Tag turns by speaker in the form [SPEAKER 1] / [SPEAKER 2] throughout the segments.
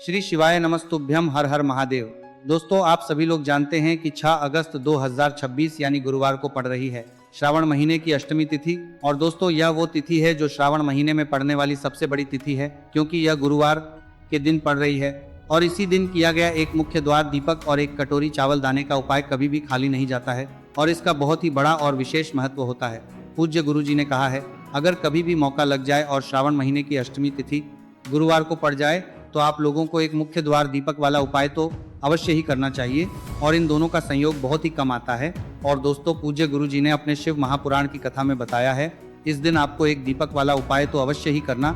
[SPEAKER 1] श्री शिवाय नमस्तुभ्यम, हर हर महादेव। दोस्तों, आप सभी लोग जानते हैं कि 6 अगस्त 2026 यानी गुरुवार को पड़ रही है श्रावण महीने की अष्टमी तिथि। और दोस्तों, यह वो तिथि है जो श्रावण महीने में पड़ने वाली सबसे बड़ी तिथि है, क्योंकि यह गुरुवार के दिन पड़ रही है। और इसी दिन किया गया एक मुख्य द्वार दीपक और एक कटोरी चावल दाने का उपाय कभी भी खाली नहीं जाता है और इसका बहुत ही बड़ा और विशेष महत्व होता है। पूज्य गुरु जी ने कहा है, अगर कभी भी मौका लग जाए और श्रावण महीने की अष्टमी तिथि गुरुवार को पड़ जाए तो आप लोगों को एक मुख्य द्वार दीपक वाला उपाय तो अवश्य ही करना चाहिए और इन दोनों का संयोग बहुत ही कम आता है। और दोस्तों, पूज्य गुरु जी ने अपने शिव महापुराण की कथा में बताया है, इस दिन आपको एक दीपक वाला उपाय तो अवश्य ही करना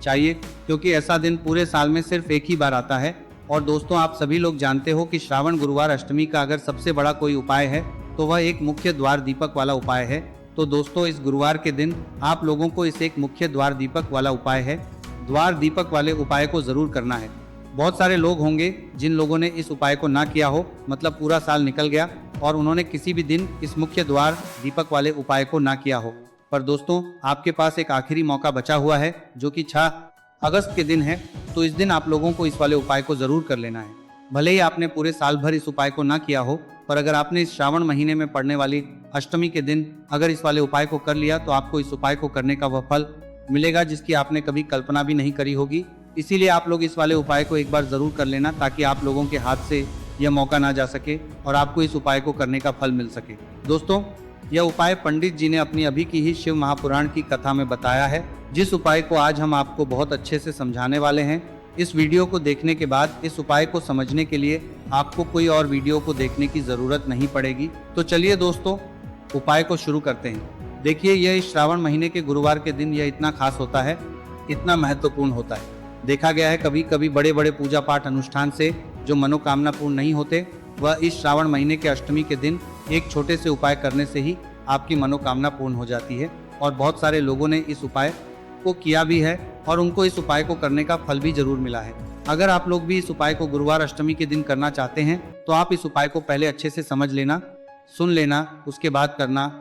[SPEAKER 1] चाहिए, क्योंकि ऐसा दिन पूरे साल में सिर्फ एक ही बार आता है। और दोस्तों, आप सभी लोग जानते हो कि श्रावण गुरुवार अष्टमी का अगर सबसे बड़ा कोई उपाय है तो वह एक मुख्य द्वार दीपक वाला उपाय है। तो दोस्तों, इस गुरुवार के दिन आप लोगों को इस एक मुख्य द्वार दीपक वाला उपाय है द्वार दीपक वाले उपाय को जरूर करना है। बहुत सारे लोग होंगे जिन लोगों ने इस उपाय को ना किया हो, मतलब पूरा साल निकल गया और उन्होंने किसी भी दिन इस मुख्य द्वार दीपक वाले उपाय को ना किया हो। पर दोस्तों, आपके पास एक आखिरी मौका बचा हुआ है जो कि 6 अगस्त के दिन है। तो इस दिन आप लोगों को इस वाले उपाय को जरूर कर लेना है। भले ही आपने पूरे साल भर इस उपाय को ना किया हो, पर अगर आपने इस श्रावण महीने में पड़ने वाली अष्टमी के दिन अगर इस वाले उपाय को कर लिया तो आपको इस उपाय को करने का वह फल मिलेगा जिसकी आपने कभी कल्पना भी नहीं करी होगी। इसीलिए आप लोग इस वाले उपाय को एक बार जरूर कर लेना, ताकि आप लोगों के हाथ से यह मौका ना जा सके और आपको इस उपाय को करने का फल मिल सके। दोस्तों, यह उपाय पंडित जी ने अपनी अभी की ही शिव महापुराण की कथा में बताया है, जिस उपाय को आज हम आपको बहुत अच्छे से समझाने वाले हैं। इस वीडियो को देखने के बाद इस उपाय को समझने के लिए आपको कोई और वीडियो को देखने की जरूरत नहीं पड़ेगी। तो चलिए दोस्तों, उपाय को शुरू करते हैं। देखिए, यह इस श्रावण महीने के गुरुवार के दिन यह इतना खास होता है, इतना महत्वपूर्ण होता है। देखा गया है कभी कभी बड़े बड़े पूजा पाठ अनुष्ठान से जो मनोकामना पूर्ण नहीं होते, वह इस श्रावण महीने के अष्टमी के दिन एक छोटे से उपाय करने से ही आपकी मनोकामना पूर्ण हो जाती है। और बहुत सारे लोगों ने इस उपाय को किया भी है और उनको इस उपाय को करने का फल भी जरूर मिला है। अगर आप लोग भी इस उपाय को गुरुवार अष्टमी के दिन करना चाहते हैं तो आप इस उपाय को पहले अच्छे से समझ लेना, सुन लेना, उसके बाद करना।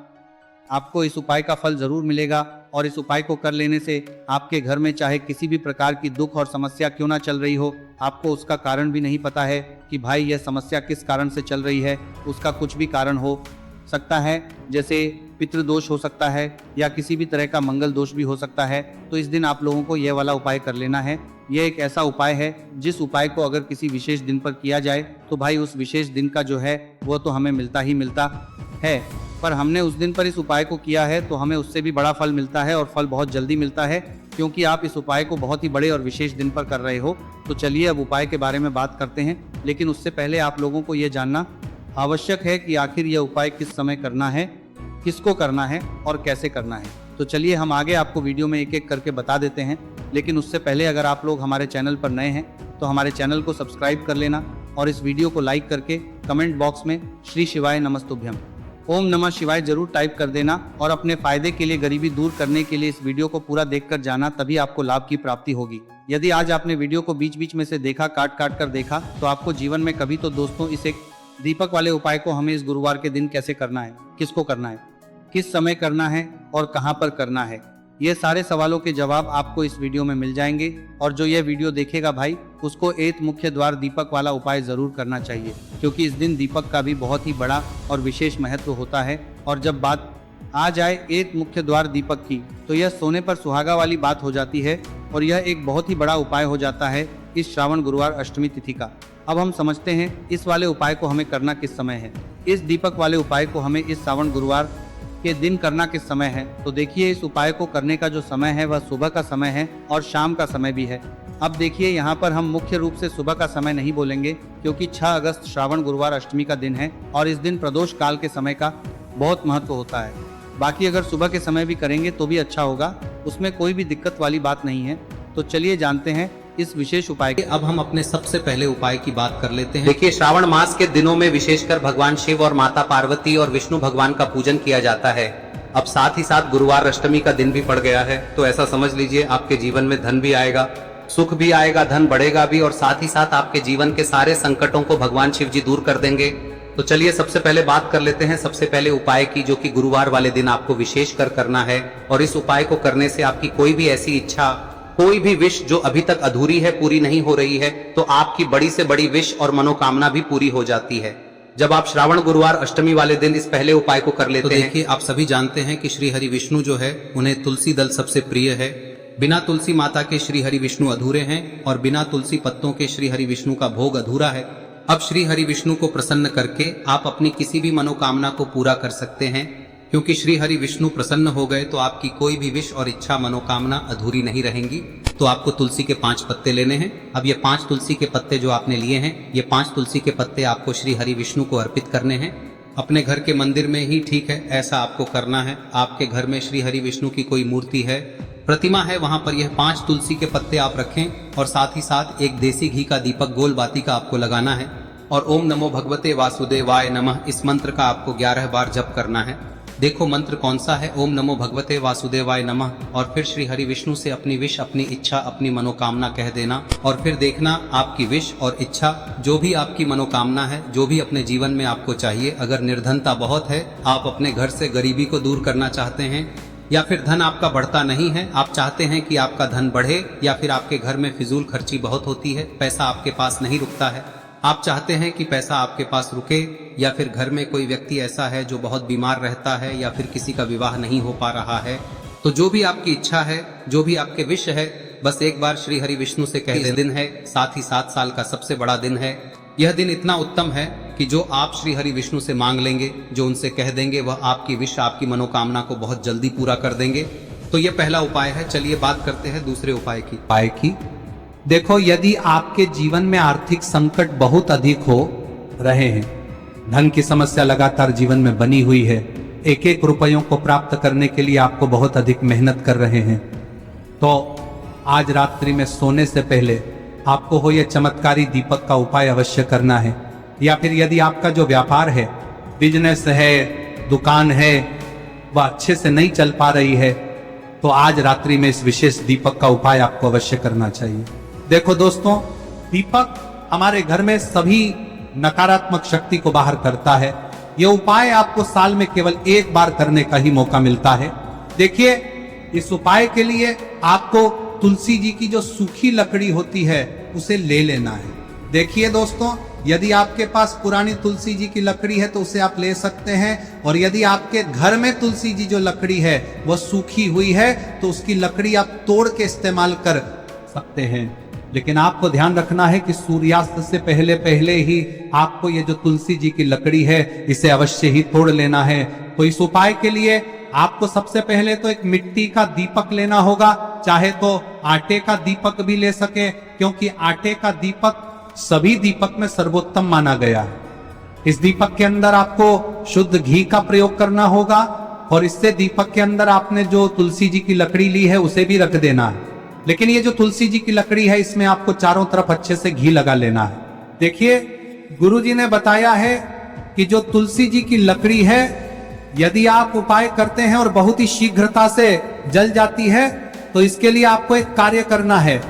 [SPEAKER 1] आपको इस उपाय का फल जरूर मिलेगा और इस उपाय को कर लेने से आपके घर में चाहे किसी भी प्रकार की दुख और समस्या क्यों ना चल रही हो, आपको उसका कारण भी नहीं पता है कि भाई यह समस्या किस कारण से चल रही है, उसका कुछ भी कारण हो सकता है, जैसे पितृदोष हो सकता है या किसी भी तरह का मंगल दोष भी हो सकता है। तो इस दिन आप लोगों को यह वाला उपाय कर लेना है। यह एक ऐसा उपाय है जिस उपाय को अगर किसी विशेष दिन पर किया जाए तो भाई उस विशेष दिन का जो है वो तो हमें मिलता ही मिलता है। पर हमने उस दिन पर इस उपाय को किया है तो हमें उससे भी बड़ा फल मिलता है और फल बहुत जल्दी मिलता है, क्योंकि आप इस उपाय को बहुत ही बड़े और विशेष दिन पर कर रहे हो। तो चलिए अब उपाय के बारे में बात करते हैं, लेकिन उससे पहले आप लोगों को यह जानना आवश्यक है कि आखिर यह उपाय किस समय करना है, किसको करना है और कैसे करना है। तो चलिए हम आगे आपको वीडियो में एक एक करके बता देते हैं, लेकिन उससे पहले अगर आप लोग हमारे चैनल पर नए हैं तो हमारे चैनल को सब्सक्राइब कर लेना और इस वीडियो को लाइक करके कमेंट बॉक्स में श्री शिवाय नमस्तुभ्यम, ओम नमः शिवाय जरूर टाइप कर देना। और अपने फायदे के लिए, गरीबी दूर करने के लिए इस वीडियो को पूरा देखकर जाना, तभी आपको लाभ की प्राप्ति होगी। यदि आज आपने वीडियो को बीच बीच में से देखा, काट काट कर देखा, तो आपको जीवन में कभी तो दोस्तों इस एक दीपक वाले उपाय को हमें इस गुरुवार के दिन कैसे करना है, किसको करना है, किस समय करना है और कहां पर करना है, ये सारे सवालों के जवाब आपको इस वीडियो में मिल जाएंगे। और जो यह वीडियो देखेगा भाई, उसको एक मुख्य द्वार दीपक वाला उपाय जरूर करना चाहिए, क्योंकि इस दिन दीपक का भी बहुत ही बड़ा और विशेष महत्व होता है। और जब बात आ जाए एक मुख्य द्वार दीपक की, तो यह सोने पर सुहागा वाली बात हो जाती है और यह एक बहुत ही बड़ा उपाय हो जाता है इस श्रावण गुरुवार अष्टमी तिथि का। अब हम समझते हैं इस वाले उपाय को हमें करना किस समय है। इस दीपक वाले उपाय को हमें इस श्रावण गुरुवार के दिन करना किस समय है। तो देखिए, इस उपाय को करने का जो समय है वह सुबह का समय है और शाम का समय भी है। अब देखिए, यहाँ पर हम मुख्य रूप से सुबह का समय नहीं बोलेंगे, क्योंकि 6 अगस्त श्रावण गुरुवार अष्टमी का दिन है और इस दिन प्रदोष काल के समय का बहुत महत्व होता है। बाकी अगर सुबह के समय भी करेंगे तो भी अच्छा होगा, उसमें कोई भी दिक्कत वाली बात नहीं है। तो चलिए जानते हैं इस विशेष उपाय के।
[SPEAKER 2] अब हम अपने सबसे पहले उपाय की बात कर लेते हैं।
[SPEAKER 3] देखिए, श्रावण मास के दिनों में विशेषकर भगवान शिव और माता पार्वती और विष्णु भगवान का पूजन किया जाता है। अब साथ ही साथ गुरुवार अष्टमी का दिन भी पड़ गया है, तो ऐसा समझ लीजिए आपके जीवन में धन भी आएगा, सुख भी आएगा, धन बढ़ेगा भी, और साथ ही साथ आपके जीवन के सारे संकटों को भगवान शिव जी दूर कर देंगे। तो चलिए सबसे पहले बात कर लेते हैं सबसे पहले उपाय की, जो कि गुरुवार वाले दिन आपको विशेष कर करना है। और इस उपाय को करने से आपकी कोई भी ऐसी इच्छा कोई भी विश जो अभी तक अधूरी है, पूरी नहीं हो रही है, तो आपकी बड़ी से बड़ी विश और मनोकामना भी पूरी हो जाती है। जब आप श्रावण गुरुवार अष्टमी वाले दिन इस पहले उपाय को कर लेते
[SPEAKER 2] तो
[SPEAKER 3] हैं।
[SPEAKER 2] देखिए, आप सभी जानते हैं कि श्री हरि विष्णु जो है उन्हें तुलसी दल सबसे प्रिय है। बिना तुलसी माता के श्री हरि विष्णु अधूरे हैं और बिना तुलसी पत्तों के श्री हरि विष्णु का भोग अधूरा है। अब श्री हरि विष्णु को प्रसन्न करके आप अपनी किसी भी मनोकामना को पूरा कर सकते हैं, क्योंकि श्री हरि विष्णु प्रसन्न हो गए तो आपकी कोई भी विश और इच्छा मनोकामना अधूरी नहीं रहेंगी। तो आपको तुलसी के 5 पत्ते लेने हैं। अब ये 5 तुलसी के पत्ते जो आपने लिए हैं, ये 5 तुलसी के पत्ते आपको श्री हरि विष्णु को अर्पित करने हैं। अपने घर के मंदिर में ही ठीक है, ऐसा आपको करना है। आपके घर में श्री हरि विष्णु की कोई मूर्ति है, प्रतिमा है, वहां पर यह 5 तुलसी के पत्ते आप रखें और साथ ही साथ एक देसी घी का दीपक गोल बाती का आपको लगाना है और ओम नमो भगवते वासुदेवाय नमः इस मंत्र का आपको 11 बार जप करना है। देखो मंत्र कौन सा है, ओम नमो भगवते वासुदेवाय नमः, और फिर श्री हरि विष्णु से अपनी विश, अपनी इच्छा, अपनी मनोकामना कह देना और फिर देखना आपकी विश और इच्छा, जो भी आपकी मनोकामना है, जो भी अपने जीवन में आपको चाहिए। अगर निर्धनता बहुत है, आप अपने घर से गरीबी को दूर करना चाहते हैं, या फिर धन आपका बढ़ता नहीं है, आप चाहते हैं कि आपका धन बढ़े, या फिर आपके घर में फिजूल खर्ची बहुत होती है, पैसा आपके पास नहीं रुकता है, आप चाहते हैं कि पैसा आपके पास रुके, या फिर घर में कोई व्यक्ति ऐसा है जो बहुत बीमार रहता है, या फिर किसी का विवाह नहीं हो पा रहा है, तो जो भी आपकी इच्छा है, जो भी आपके विश है, बस एक बार श्री हरि विष्णु से कह दें। दिन है, साथ ही 7 साल का सबसे बड़ा दिन है। यह दिन इतना उत्तम है कि जो आप श्री हरि विष्णु से मांग लेंगे, जो उनसे कह देंगे, वह आपकी विश, आपकी मनोकामना को बहुत जल्दी पूरा कर देंगे। तो यह पहला उपाय है। चलिए बात करते हैं दूसरे उपाय की।
[SPEAKER 1] देखो, यदि आपके जीवन में आर्थिक संकट बहुत अधिक हो रहे हैं, धन की समस्या लगातार जीवन में बनी हुई है, एक एक रुपयों को प्राप्त करने के लिए आपको बहुत अधिक मेहनत कर रहे हैं, तो आज रात्रि में सोने से पहले आपको हो यह चमत्कारी दीपक का उपाय अवश्य करना है। या फिर यदि आपका जो व्यापार है, बिजनेस है, दुकान है, वह अच्छे से नहीं चल पा रही है, तो आज रात्रि में इस विशेष दीपक का उपाय आपको अवश्य करना चाहिए। देखो दोस्तों, दीपक हमारे घर में सभी नकारात्मक शक्ति को बाहर करता है। यह उपाय आपको साल में केवल एक बार करने का ही मौका मिलता है। देखिए, इस उपाय के लिए आपको तुलसी जी की जो सूखी लकड़ी होती है उसे ले लेना है। देखिए दोस्तों, यदि आपके पास पुरानी तुलसी जी की लकड़ी है तो उसे आप ले सकते हैं, और यदि आपके घर में तुलसी जी जो लकड़ी है वह सूखी हुई है तो उसकी लकड़ी आप तोड़ के इस्तेमाल कर सकते हैं। लेकिन आपको ध्यान रखना है कि सूर्यास्त से पहले पहले ही आपको ये जो तुलसी जी की लकड़ी है इसे अवश्य ही तोड़ लेना है। तो इस उपाय के लिए आपको सबसे पहले तो एक मिट्टी का दीपक लेना होगा, चाहे तो आटे का दीपक भी ले सके, क्योंकि आटे का दीपक सभी दीपक में सर्वोत्तम माना गया है। इस दीपक के अंदर आपको शुद्ध घी का प्रयोग करना होगा, और इससे दीपक के अंदर आपने जो तुलसी जी की लकड़ी ली है उसे भी रख देना है। लेकिन ये जो तुलसी जी की लकड़ी है, इसमें आपको चारों तरफ अच्छे से घी लगा लेना है। देखिए, गुरुजी ने बताया है कि जो तुलसी जी की लकड़ी है, यदि आप उपाय करते हैं और बहुत ही शीघ्रता से जल जाती है, तो इसके लिए आपको एक कार्य करना है।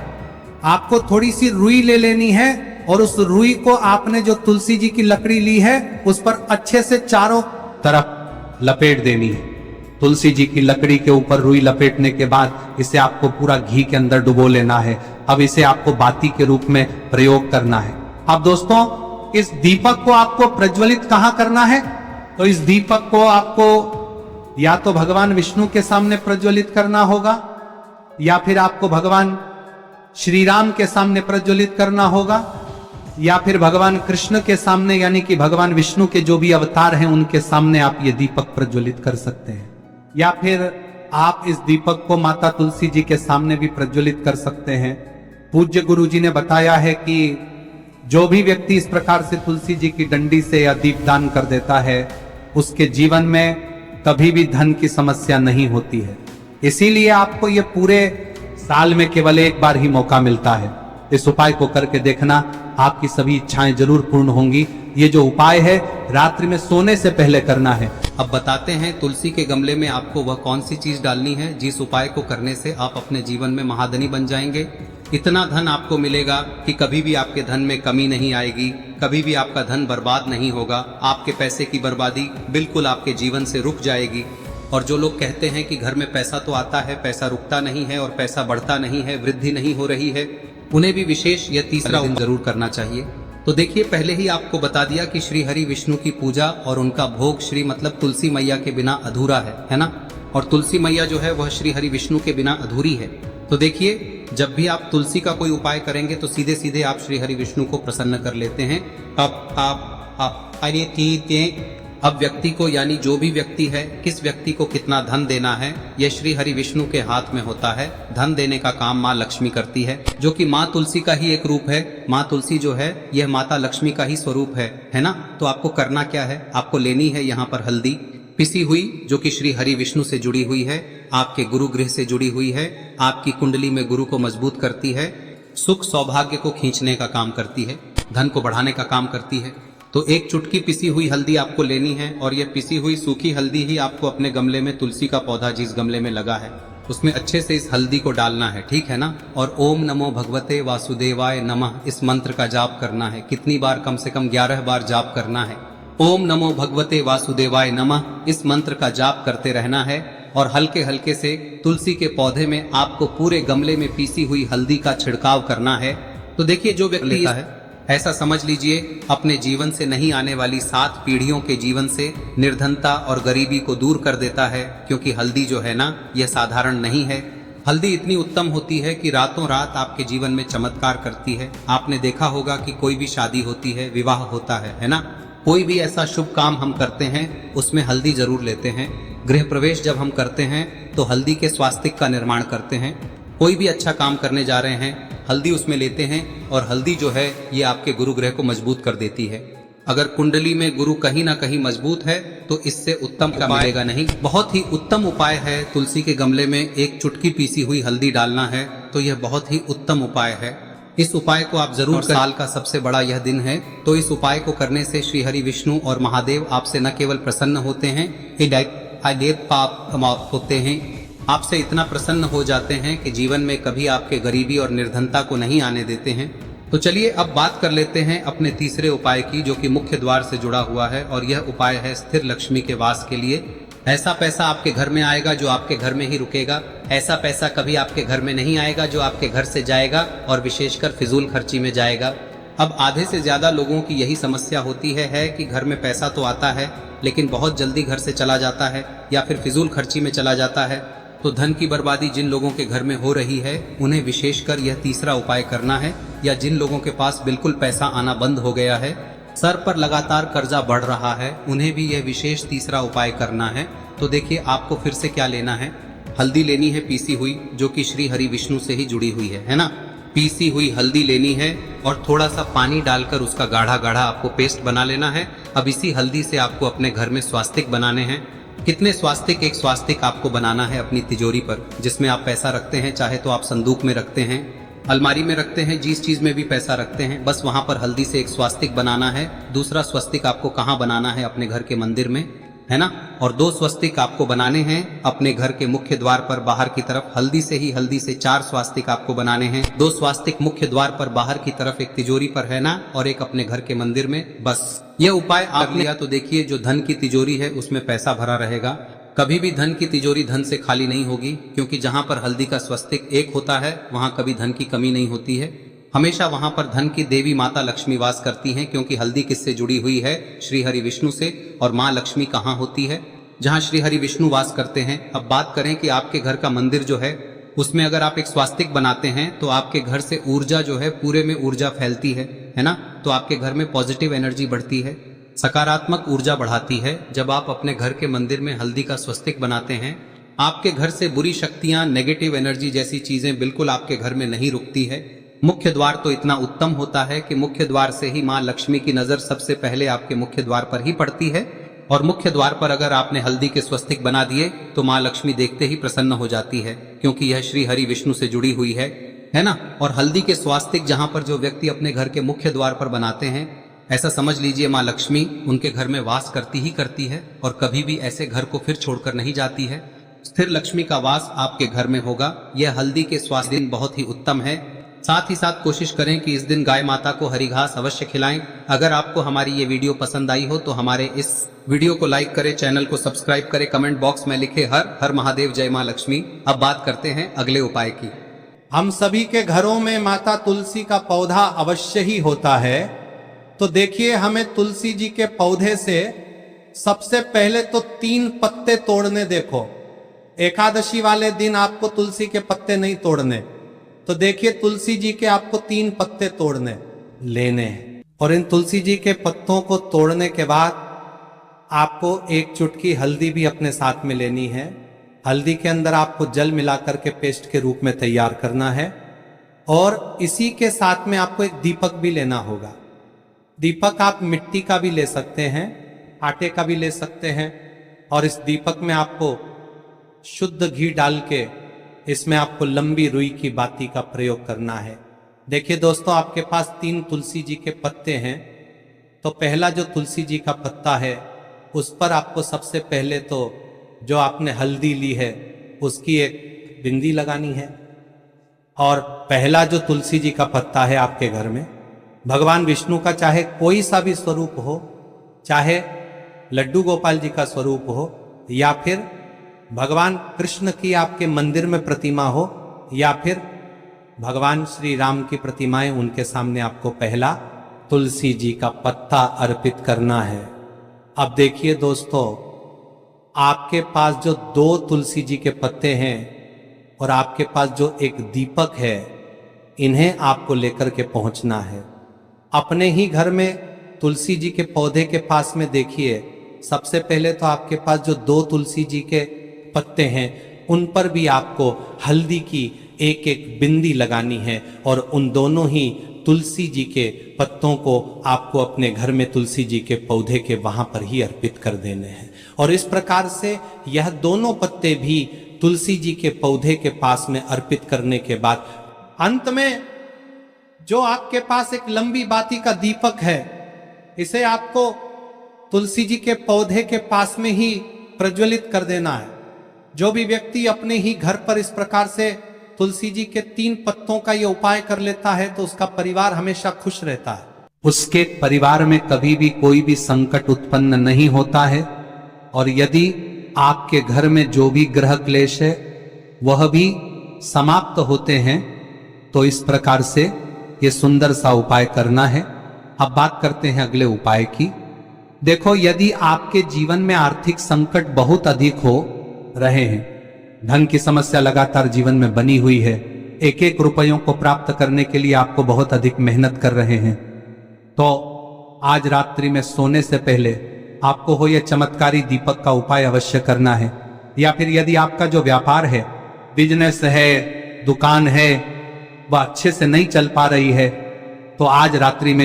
[SPEAKER 1] आपको थोड़ी सी रुई ले लेनी है, और उस रुई को आपने जो तुलसी जी की लकड़ी ली है उस पर अच्छे से चारों तरफ लपेट देनी है। तुलसी जी की लकड़ी के ऊपर रुई लपेटने के बाद इसे आपको पूरा घी के अंदर डुबो लेना है। अब इसे आपको बाती के रूप में प्रयोग करना है। अब दोस्तों, इस दीपक को आपको प्रज्वलित कहां करना है? तो इस दीपक को आपको या तो भगवान विष्णु के सामने प्रज्वलित करना होगा, या फिर आपको भगवान श्री राम के सामने प्रज्वलित करना होगा, या फिर भगवान कृष्ण के सामने, यानी कि भगवान विष्णु के जो भी अवतार हैं उनके सामने आप ये दीपक प्रज्वलित कर सकते हैं। या फिर आप इस दीपक को माता तुलसी जी के सामने भी प्रज्वलित कर सकते हैं। पूज्य गुरु जी ने बताया है कि जो भी व्यक्ति इस प्रकार से तुलसी जी की डंडी से या दीपदान कर देता है, उसके जीवन में कभी भी धन की समस्या नहीं होती है। इसीलिए आपको ये पूरे साल में केवल एक बार ही मौका मिलता है। इस उपाय को करके देखना, आपकी सभी इच्छाएं जरूर पूर्ण होंगी। ये जो उपाय है रात्रि में सोने से पहले करना है।
[SPEAKER 2] अब बताते हैं तुलसी के गमले में आपको वह कौन सी चीज डालनी है जिस उपाय को करने से आप अपने जीवन में महाधनी बन जाएंगे। इतना धन आपको मिलेगा कि कभी भी आपके धन में कमी नहीं आएगी, कभी भी आपका धन बर्बाद नहीं होगा, आपके पैसे की बर्बादी बिल्कुल आपके जीवन से रुक जाएगी। और जो लोग कहते हैं कि घर में पैसा तो आता है, पैसा रुकता नहीं है और पैसा बढ़ता नहीं है, वृद्धि नहीं हो रही है, उन्हें भी विशेष यह तीसरा दिन जरूर करना चाहिए। तो देखिए, पहले ही आपको बता दिया कि श्री हरि विष्णु की पूजा और उनका भोग श्री मतलब तुलसी मैया के बिना अधूरा है ना। और तुलसी मैया जो है वह श्री हरि विष्णु के बिना अधूरी है। तो देखिए, जब भी आप तुलसी का कोई उपाय करेंगे तो सीधे सीधे आप श्री हरि विष्णु को प्रसन्न कर लेते हैं। अब व्यक्ति को, यानी जो भी व्यक्ति है, किस व्यक्ति को कितना धन देना है, यह श्री हरि विष्णु के हाथ में होता है। धन देने का काम माँ लक्ष्मी करती है, जो कि माँ तुलसी का ही एक रूप है। माँ तुलसी जो है यह माता लक्ष्मी का ही स्वरूप है ना। तो आपको करना क्या है, आपको लेनी है यहाँ पर हल्दी पिसी हुई, जो कि श्री हरि विष्णु से जुड़ी हुई है, आपके गुरु गृह से जुड़ी हुई है, आपकी कुंडली में गुरु को मजबूत करती है, सुख सौभाग्य को खींचने का काम करती है, धन को बढ़ाने का काम करती है। तो एक चुटकी पिसी हुई हल्दी आपको लेनी है और यह पिसी हुई सूखी हल्दी ही आपको अपने गमले में, तुलसी का पौधा जिस गमले में लगा है उसमें अच्छे से इस हल्दी को डालना है, ठीक है ना। और ओम नमो भगवते वासुदेवाय नमः इस मंत्र का जाप करना है। कितनी बार? कम से कम 11 बार जाप करना है। ओम नमो भगवते वासुदेवाय नमः इस मंत्र का जाप करते रहना है और हल्के हल्के से तुलसी के पौधे में आपको पूरे गमले में पीसी हुई हल्दी का छिड़काव करना है। तो देखिए, जो व्यक्ति लेता है, ऐसा समझ लीजिए अपने जीवन से नहीं आने वाली 7 पीढ़ियों के जीवन से निर्धनता और गरीबी को दूर कर देता है। क्योंकि हल्दी जो है ना, यह साधारण नहीं है। हल्दी इतनी उत्तम होती है कि रातों रात आपके जीवन में चमत्कार करती है। आपने देखा होगा कि कोई भी शादी होती है, विवाह होता है ना, कोई भी ऐसा शुभ काम हम करते हैं उसमें हल्दी जरूर लेते हैं। गृह प्रवेश जब हम करते हैं तो हल्दी के स्वास्तिक का निर्माण करते हैं। कोई भी अच्छा काम करने जा रहे हैं, हल्दी उसमें लेते हैं और हल्दी जो है ये आपके गुरु ग्रह को मजबूत कर देती है। अगर कुंडली में गुरु कहीं ना कहीं मजबूत है तो इससे उत्तम क्या मिलेगा नहीं। बहुत ही उत्तम उपाय है, तुलसी के गमले में एक चुटकी पीसी हुई हल्दी डालना है, तो यह बहुत ही उत्तम उपाय है। इस उपाय को आप जरूर करें। साल का सबसे बड़ा यह दिन है, तो इस उपाय को करने से श्री हरि विष्णु और महादेव आपसे न केवल प्रसन्न होते हैं, पाप होते हैं, आपसे इतना प्रसन्न हो जाते हैं कि जीवन में कभी आपके गरीबी और निर्धनता को नहीं आने देते हैं। तो चलिए अब बात कर लेते हैं अपने तीसरे उपाय की, जो कि मुख्य द्वार से जुड़ा हुआ है। और यह उपाय है स्थिर लक्ष्मी के वास के लिए। ऐसा पैसा आपके घर में आएगा जो आपके घर में ही रुकेगा। ऐसा पैसा कभी आपके घर में नहीं आएगा जो आपके घर से जाएगा और विशेषकर फिजूल खर्ची में जाएगा। अब आधे से ज्यादा लोगों की यही समस्या होती है कि घर में पैसा तो आता है लेकिन बहुत जल्दी घर से चला जाता है या फिर फिजूल खर्ची में चला जाता है। तो धन की बर्बादी जिन लोगों के घर में हो रही है उन्हें विशेषकर यह तीसरा उपाय करना है। या जिन लोगों के पास बिल्कुल पैसा आना बंद हो गया है, सर पर लगातार कर्जा बढ़ रहा है, उन्हें भी यह विशेष तीसरा उपाय करना है। तो देखिए, आपको फिर से क्या लेना है, हल्दी लेनी है पीसी हुई, जो कि श्री हरि विष्णु से ही जुड़ी हुई है ना। पीसी हुई हल्दी लेनी है और थोड़ा सा पानी डालकर उसका गाढ़ा गाढ़ा आपको पेस्ट बना लेना है। अब इसी हल्दी से आपको अपने घर में स्वास्तिक बनाने हैं। कितने स्वास्तिक? एक स्वास्तिक आपको बनाना है अपनी तिजोरी पर, जिसमें आप पैसा रखते हैं। चाहे तो आप संदूक में रखते हैं, अलमारी में रखते हैं, जिस चीज में भी पैसा रखते हैं, बस वहां पर हल्दी से एक स्वास्तिक बनाना है। दूसरा स्वस्तिक आपको कहाँ बनाना है? अपने घर के मंदिर में, है ना। और 2 स्वस्तिक आपको बनाने हैं अपने घर के मुख्य द्वार पर बाहर की तरफ। हल्दी से 4 स्वास्तिक आपको बनाने हैं। 2 स्वास्तिक मुख्य द्वार पर बाहर की तरफ, एक तिजोरी पर, है ना, और एक अपने घर के मंदिर में। बस यह उपाय आप लिया तो देखिए, जो धन की तिजोरी है उसमें पैसा भरा रहेगा। कभी भी धन की तिजोरी धन से खाली नहीं होगी, क्योंकि जहां पर हल्दी का स्वस्तिक एक होता है वहां कभी धन की कमी नहीं होती है। हमेशा वहां पर धन की देवी माता लक्ष्मी वास करती हैं, क्योंकि हल्दी किससे जुड़ी हुई है? श्री हरि विष्णु से। और माँ लक्ष्मी कहाँ होती है? जहाँ श्री हरि विष्णु वास करते हैं। अब बात करें कि आपके घर का मंदिर जो है उसमें अगर आप एक स्वास्तिक बनाते हैं तो आपके घर से ऊर्जा जो है, पूरे में ऊर्जा फैलती है ना। तो आपके घर में पॉजिटिव एनर्जी बढ़ती है, सकारात्मक ऊर्जा बढ़ाती है। जब आप अपने घर के मंदिर में हल्दी का स्वस्तिक बनाते हैं, आपके घर से बुरी शक्तियां, नेगेटिव एनर्जी जैसी चीजें बिल्कुल आपके घर में नहीं रुकती है। मुख्य द्वार तो इतना उत्तम होता है कि मुख्य द्वार से ही माँ लक्ष्मी की नजर सबसे पहले आपके मुख्य द्वार पर ही पड़ती है। और मुख्य द्वार पर अगर आपने हल्दी के स्वस्तिक बना दिए तो माँ लक्ष्मी देखते ही प्रसन्न हो जाती है, क्योंकि यह श्री हरि विष्णु से जुड़ी हुई है ना। और हल्दी के स्वास्तिक जहां पर जो व्यक्ति अपने घर के मुख्य द्वार पर बनाते हैं, ऐसा समझ लीजिए माँ लक्ष्मी उनके घर में वास करती ही करती है और कभी भी ऐसे घर को फिर छोड़कर नहीं जाती है। स्थिर लक्ष्मी का वास आपके घर में होगा। यह हल्दी के स्वास्थ्य दिन बहुत ही उत्तम है। साथ ही साथ कोशिश करें कि इस दिन गाय माता को हरी घास अवश्य खिलाएं। अगर आपको हमारी ये वीडियो पसंद आई हो तो हमारे इस वीडियो को लाइक करें, चैनल को सब्सक्राइब करें, कमेंट बॉक्स में लिखे हर हर महादेव, जय मां लक्ष्मी। अब बात करते हैं अगले उपाय की।
[SPEAKER 4] हम सभी के घरों में माता तुलसी का पौधा अवश्य ही होता है। तो देखिए, हमें तुलसी जी के पौधे से सबसे पहले तो 3 पत्ते तोड़ने। देखो, एकादशी वाले दिन आपको तुलसी के पत्ते नहीं तोड़ने, तो देखिए तुलसी जी के आपको 3 पत्ते तोड़ने लेने हैं। और इन तुलसी जी के पत्तों को तोड़ने के बाद आपको 1 चुटकी हल्दी भी अपने साथ में लेनी है। हल्दी के अंदर आपको जल मिलाकर के पेस्ट के रूप में तैयार करना है। और इसी के साथ में आपको एक दीपक भी लेना होगा। दीपक आप मिट्टी का भी ले सकते हैं, आटे का भी ले सकते हैं। और इस दीपक में आपको शुद्ध घी डाल के इसमें आपको लंबी रुई की बाती का प्रयोग करना है। देखिए दोस्तों, आपके पास 3 तुलसी जी के पत्ते हैं। तो पहला जो तुलसी जी का पत्ता है उस पर आपको सबसे पहले तो जो आपने हल्दी ली है उसकी एक बिंदी लगानी है। और पहला जो तुलसी जी का पत्ता है आपके घर में, भगवान विष्णु का चाहे कोई सा भी स्वरूप हो, चाहे लड्डू गोपाल जी का स्वरूप हो, या फिर भगवान कृष्ण की आपके मंदिर में प्रतिमा हो, या फिर भगवान श्री राम की प्रतिमाएं, उनके सामने आपको पहला तुलसी जी का पत्ता अर्पित करना है। अब देखिए दोस्तों, आपके पास जो 2 तुलसी जी के पत्ते हैं और आपके पास जो एक दीपक है, इन्हें आपको लेकर के पहुंचना है। अपने ही घर में तुलसी जी के पौधे के पास में देखिए, सबसे पहले तो आपके पास जो 2 तुलसी जी के पत्ते हैं उन पर भी आपको हल्दी की एक एक बिंदी लगानी है। और उन दोनों ही तुलसी जी के पत्तों को आपको अपने घर में तुलसी जी के पौधे के वहां पर ही अर्पित कर देने हैं। और इस प्रकार से यह दोनों पत्ते भी तुलसी जी के पौधे के पास में अर्पित करने के बाद अंत में जो आपके पास एक लंबी बाती का दीपक है, इसे आपको तुलसी जी के पौधे के पास में ही प्रज्वलित कर देना है। जो भी व्यक्ति अपने ही घर पर इस प्रकार से तुलसी जी के 3 पत्तों का ये उपाय कर लेता है तो उसका परिवार हमेशा खुश रहता है। उसके परिवार में कभी भी कोई भी संकट उत्पन्न नहीं होता है। और यदि आपके घर में जो भी ग्रह क्लेश है वह भी समाप्त होते हैं। तो इस प्रकार से ये सुंदर सा उपाय करना है। अब बात करते हैं अगले उपाय की। देखो, यदि आपके जीवन में आर्थिक संकट बहुत अधिक हो रहे हैं, धन की समस्या लगातार जीवन में बनी हुई है, एक एक रुपयों को प्राप्त करने के लिए आपको बहुत अधिक मेहनत कर रहे हैं, तो आज रात्रि में सोने से पहले आपको हो यह चमत्कारी दीपक का उपाय अवश्य करना है। या फिर यदि आपका जो व्यापार है, बिजनेस है, दुकान है, वह अच्छे से नहीं चल पा रही है, तो आज रात्रि में